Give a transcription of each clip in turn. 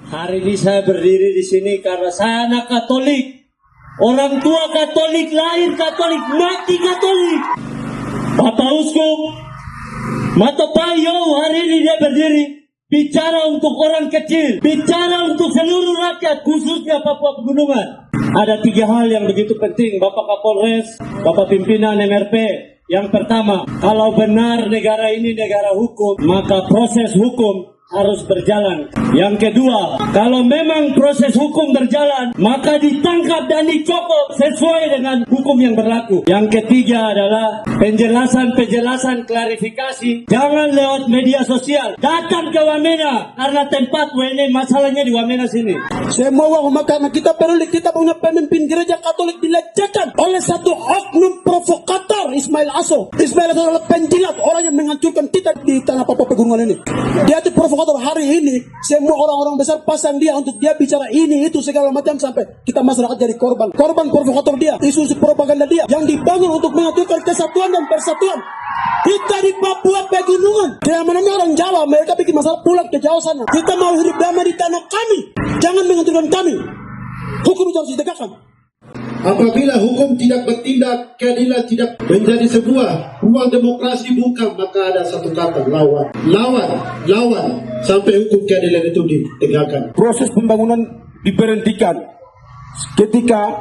Hari ini saya berdiri di sini karena saya anak Katolik. Orang tua Katolik, lahir Katolik, mati Katolik. Bapak Uskup Matopayo hari ini dia berdiri bicara untuk orang kecil, bicara untuk seluruh rakyat, khususnya Papua Pegunungan. Ada 3 hal yang begitu penting, Bapak Kapolres, Bapak Pimpinan MRP. Yang pertama, kalau benar negara ini negara hukum, maka proses hukum harus berjalan. Yang kedua, kalau memang proses hukum berjalan, maka ditangkap dan dicokok sesuai dengan hukum yang berlaku. Yang ketiga adalah penjelasan, klarifikasi. Jangan lewat media sosial. Datang ke Wamena, karena tempat WNI masalahnya di Wamena sini. Semua karena kita peduli, kita punya pemimpin gereja Katolik dilecehkan oleh satu oknum provokator, Ismail Aso. Ismail Aso adalah penjilat, orang yang menghancurkan kita di tanah Papua Pegunungan ini. Dia itu provokator. Hari ini semua orang-orang besar pasang dia untuk dia bicara ini itu segala macam sampai kita masyarakat jadi korban provokator dia, isu-isu propaganda dia yang dibangun untuk mengaturkan kesatuan dan persatuan kita di Papua Pegunungan. Yang mana orang Jawa mereka bikin masalah pulang ke Jawa sana. Kita mau hidup damai di tanah kami, jangan mengaturkan kami. Hukum itu harus ditegakkan. Apabila hukum tidak bertindak, keadilan tidak menjadi sebuah ruang demokrasi bukan, maka ada satu kata, lawan. Sampai hukum keadilan itu ditegakkan. Proses pembangunan diberhentikan ketika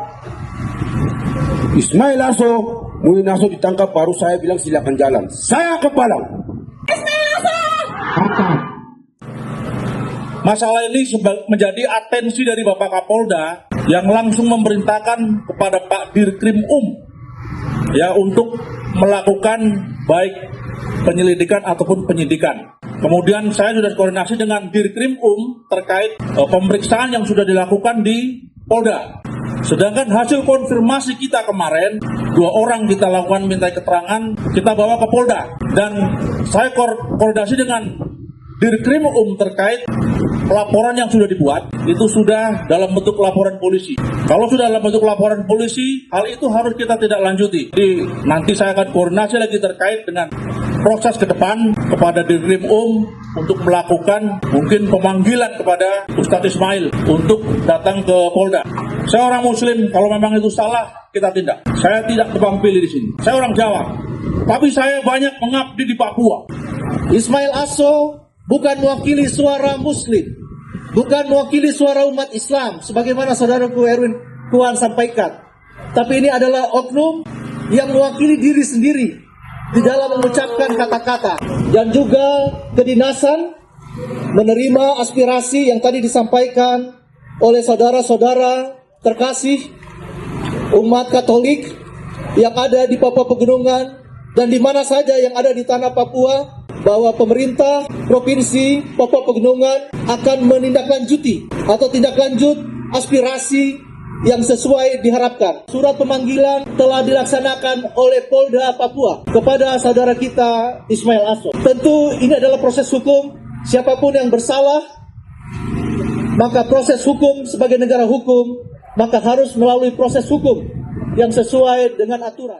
Ismail Aso, Mulin Aso ditangkap, baru saya bilang silakan jalan. Saya kepala Ismail Aso. Masalah ini menjadi atensi dari Bapak Kapolda yang langsung memerintahkan kepada Pak Dirkrim ya untuk melakukan baik penyelidikan ataupun penyidikan. Kemudian saya sudah koordinasi dengan Dirkrim terkait pemeriksaan yang sudah dilakukan di Polda. Sedangkan hasil konfirmasi kita kemarin 2 orang kita lakukan minta keterangan, kita bawa ke Polda dan saya koordinasi dengan Dirkrim terkait laporan yang sudah dibuat itu sudah dalam bentuk laporan polisi. Kalau sudah dalam bentuk laporan polisi, hal itu harus kita tidak lanjuti. Jadi nanti saya akan koordinasi lagi terkait dengan proses ke depan kepada Dirkrim untuk melakukan mungkin pemanggilan kepada Ustadz Ismail untuk datang ke Polda. Saya orang Muslim, kalau memang itu salah kita tindak. Saya tidak tebang pilih di sini. Saya orang Jawa, tapi saya banyak mengabdi di Papua. Ismail Aso bukan mewakili suara Muslim, bukan mewakili suara umat Islam, sebagaimana saudaraku Erwin Kuan sampaikan. Tapi ini adalah oknum yang mewakili diri sendiri di dalam mengucapkan kata-kata. Dan juga kedinasan menerima aspirasi yang tadi disampaikan oleh saudara-saudara terkasih umat Katolik yang ada di Papua Pegunungan dan di mana saja yang ada di tanah Papua, bahwa pemerintah Provinsi Papua Pegunungan akan menindaklanjuti atau tindak lanjut aspirasi yang sesuai diharapkan. Surat pemanggilan telah dilaksanakan oleh Polda Papua kepada saudara kita Ismail Aso. Tentu ini adalah proses hukum, siapapun yang bersalah, maka proses hukum sebagai negara hukum, maka harus melalui proses hukum yang sesuai dengan aturan.